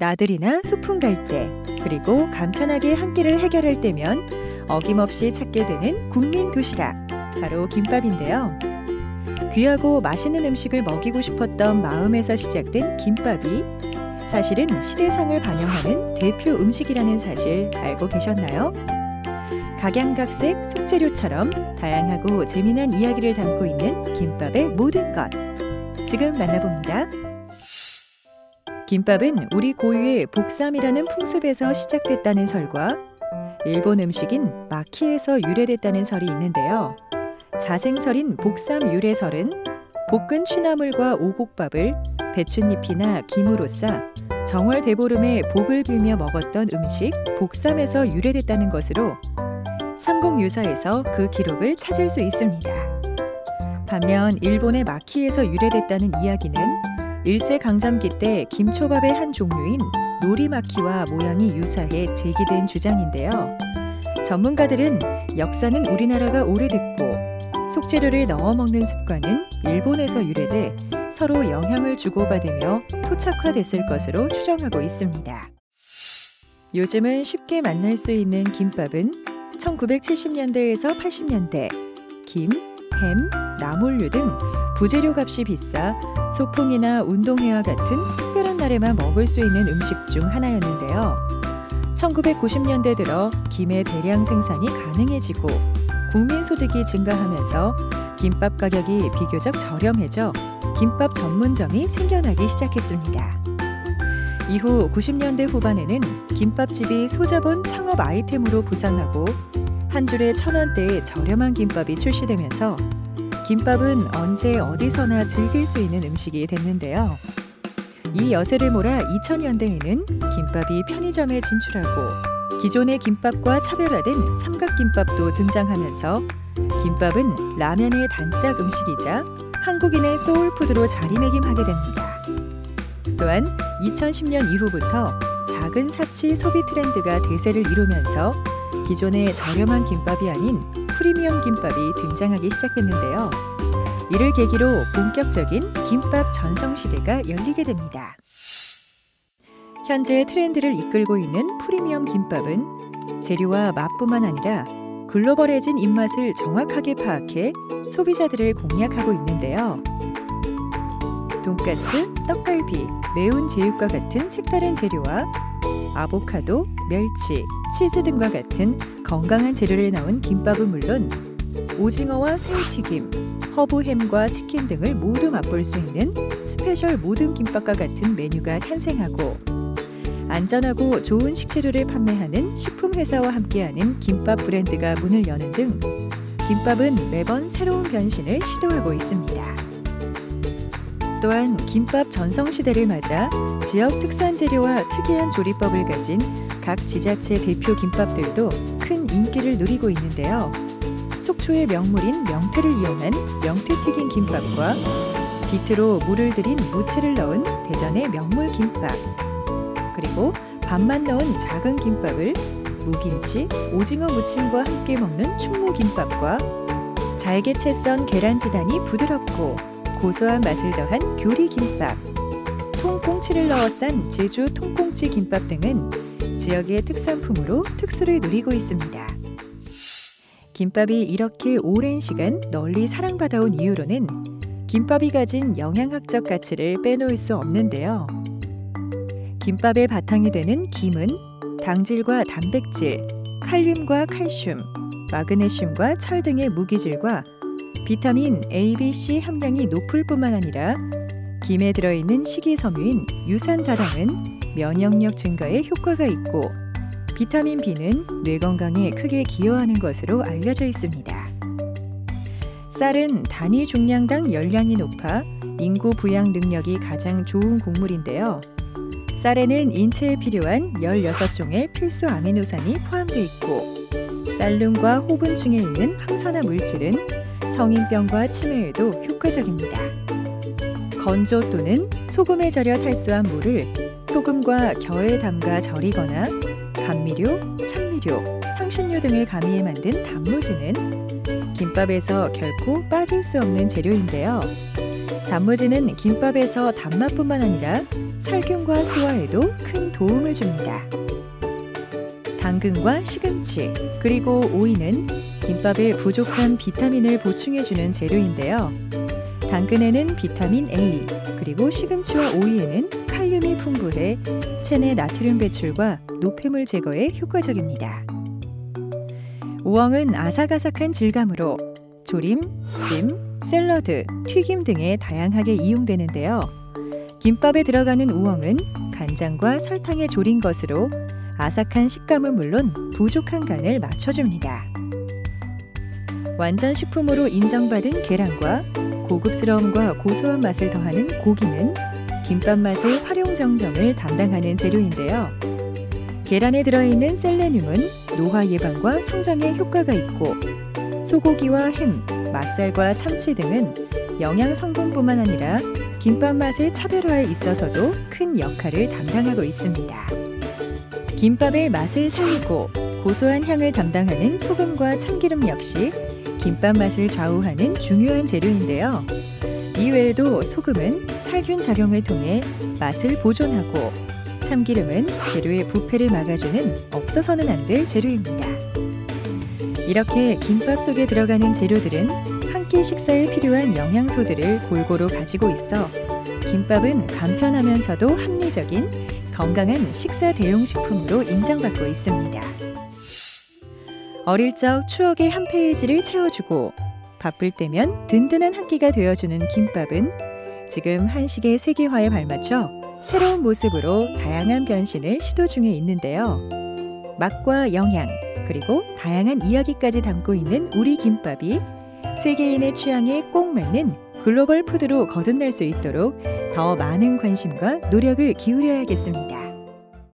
나들이나 소풍 갈 때, 그리고 간편하게 한 끼를 해결할 때면 어김없이 찾게 되는 국민 도시락, 바로 김밥인데요. 귀하고 맛있는 음식을 먹이고 싶었던 마음에서 시작된 김밥이 사실은 시대상을 반영하는 대표 음식이라는 사실 알고 계셨나요? 각양각색 속재료처럼 다양하고 재미난 이야기를 담고 있는 김밥의 모든 것, 지금 만나봅니다. 김밥은 우리 고유의 복삼이라는 풍습에서 시작됐다는 설과 일본 음식인 마키에서 유래됐다는 설이 있는데요. 자생설인 복삼 유래설은 볶은 취나물과 오곡밥을 배춧잎이나 김으로 싸 정월 대보름에 복을 빌며 먹었던 음식 복삼에서 유래됐다는 것으로 삼국유사에서 그 기록을 찾을 수 있습니다. 반면 일본의 마키에서 유래됐다는 이야기는 일제강점기 때 김초밥의 한 종류인 노리마키와 모양이 유사해 제기된 주장인데요. 전문가들은 역사는 우리나라가 오래됐고 속재료를 넣어 먹는 습관은 일본에서 유래돼 서로 영향을 주고받으며 토착화됐을 것으로 추정하고 있습니다. 요즘은 쉽게 만날 수 있는 김밥은 1970년대에서 80년대 김, 햄, 나물류 등 부재료 값이 비싸 소풍이나 운동회와 같은 특별한 날에만 먹을 수 있는 음식 중 하나였는데요. 1990년대 들어 김의 대량 생산이 가능해지고 국민 소득이 증가하면서 김밥 가격이 비교적 저렴해져 김밥 전문점이 생겨나기 시작했습니다. 이후 90년대 후반에는 김밥집이 소자본 창업 아이템으로 부상하고 한 줄에 1,000원대의 저렴한 김밥이 출시되면서 김밥은 언제 어디서나 즐길 수 있는 음식이 됐는데요. 이 여세를 몰아 2000년대에는 김밥이 편의점에 진출하고 기존의 김밥과 차별화된 삼각김밥도 등장하면서 김밥은 라면의 단짝 음식이자 한국인의 소울푸드로 자리매김하게 됩니다. 또한 2010년 이후부터 작은 사치 소비 트렌드가 대세를 이루면서 기존의 저렴한 김밥이 아닌 프리미엄 김밥이 등장하기 시작했는데요. 이를 계기로 본격적인 김밥 전성시대가 열리게 됩니다. 현재 트렌드를 이끌고 있는 프리미엄 김밥은 재료와 맛뿐만 아니라 글로벌해진 입맛을 정확하게 파악해 소비자들을 공략하고 있는데요. 돈가스, 떡갈비, 매운 제육과 같은 색다른 재료와 아보카도, 멸치, 치즈 등과 같은 건강한 재료를 넣은 김밥은 물론 오징어와 새우튀김, 허브햄과 치킨 등을 모두 맛볼 수 있는 스페셜 모든 김밥과 같은 메뉴가 탄생하고 안전하고 좋은 식재료를 판매하는 식품회사와 함께하는 김밥 브랜드가 문을 여는 등 김밥은 매번 새로운 변신을 시도하고 있습니다. 또한 김밥 전성시대를 맞아 지역 특산 재료와 특이한 조리법을 가진 각 지자체 대표 김밥들도 큰 인기를 누리고 있는데요. 속초의 명물인 명태를 이용한 명태튀김 김밥과 비트로 물을 들인 무채를 넣은 대전의 명물 김밥, 그리고 밥만 넣은 작은 김밥을 무김치, 오징어 무침과 함께 먹는 충무김밥과 잘게 채 썬 계란지단이 부드럽고 고소한 맛을 더한 교리김밥, 통꽁치를 넣어 싼 제주 통꽁치 김밥 등은 지역의 특산품으로 특수를 누리고 있습니다. 김밥이 이렇게 오랜 시간 널리 사랑받아온 이유로는 김밥이 가진 영양학적 가치를 빼놓을 수 없는데요. 김밥의 바탕이 되는 김은 당질과 단백질, 칼륨과 칼슘, 마그네슘과 철 등의 무기질과 비타민 A, B, C 함량이 높을 뿐만 아니라 김에 들어있는 식이섬유인 유산다당은 면역력 증가에 효과가 있고 비타민 B는 뇌 건강에 크게 기여하는 것으로 알려져 있습니다. 쌀은 단위 중량당 열량이 높아 인구 부양 능력이 가장 좋은 곡물인데요. 쌀에는 인체에 필요한 16종의 필수 아미노산이 포함되어 있고 쌀룸과 호분층에 있는 항산화 물질은 성인병과 치매에도 효과적입니다. 건조 또는 소금에 절여 탈수한 물을 소금과 겨에 담가 절이거나 감미료, 산미료, 향신료 등을 가미해 만든 단무지는 김밥에서 결코 빠질 수 없는 재료인데요. 단무지는 김밥에서 단맛뿐만 아니라 살균과 소화에도 큰 도움을 줍니다. 당근과 시금치, 그리고 오이는 김밥에 부족한 비타민을 보충해주는 재료인데요. 당근에는 비타민 A, 그리고 시금치와 오이에는 칼륨이 풍부해 체내 나트륨 배출과 노폐물 제거에 효과적입니다. 우엉은 아삭아삭한 질감으로 조림, 찜, 샐러드, 튀김 등에 다양하게 이용되는데요. 김밥에 들어가는 우엉은 간장과 설탕에 졸인 것으로 아삭한 식감은 물론 부족한 간을 맞춰줍니다. 완전 식품으로 인정받은 계란과 고급스러움과 고소한 맛을 더하는 고기는 김밥 맛의 활용정점을 담당하는 재료인데요. 계란에 들어있는 셀레늄은 노화 예방과 성장에 효과가 있고, 소고기와 햄, 맛살과 참치 등은 영양 성분뿐만 아니라 김밥 맛의 차별화에 있어서도 큰 역할을 담당하고 있습니다. 김밥의 맛을 살리고 고소한 향을 담당하는 소금과 참기름 역시 김밥 맛을 좌우하는 중요한 재료인데요. 이외에도 소금은 살균 작용을 통해 맛을 보존하고, 참기름은 재료의 부패를 막아주는 없어서는 안 될 재료입니다. 이렇게 김밥 속에 들어가는 재료들은 한 끼 식사에 필요한 영양소들을 골고루 가지고 있어 김밥은 간편하면서도 합리적인 건강한 식사 대용 식품으로 인정받고 있습니다. 어릴 적 추억의 한 페이지를 채워주고 바쁠 때면 든든한 한 끼가 되어주는 김밥은 지금 한식의 세계화에 발맞춰 새로운 모습으로 다양한 변신을 시도 중에 있는데요. 맛과 영양, 그리고 다양한 이야기까지 담고 있는 우리 김밥이 세계인의 취향에 꼭 맞는 글로벌 푸드로 거듭날 수 있도록 더 많은 관심과 노력을 기울여야겠습니다.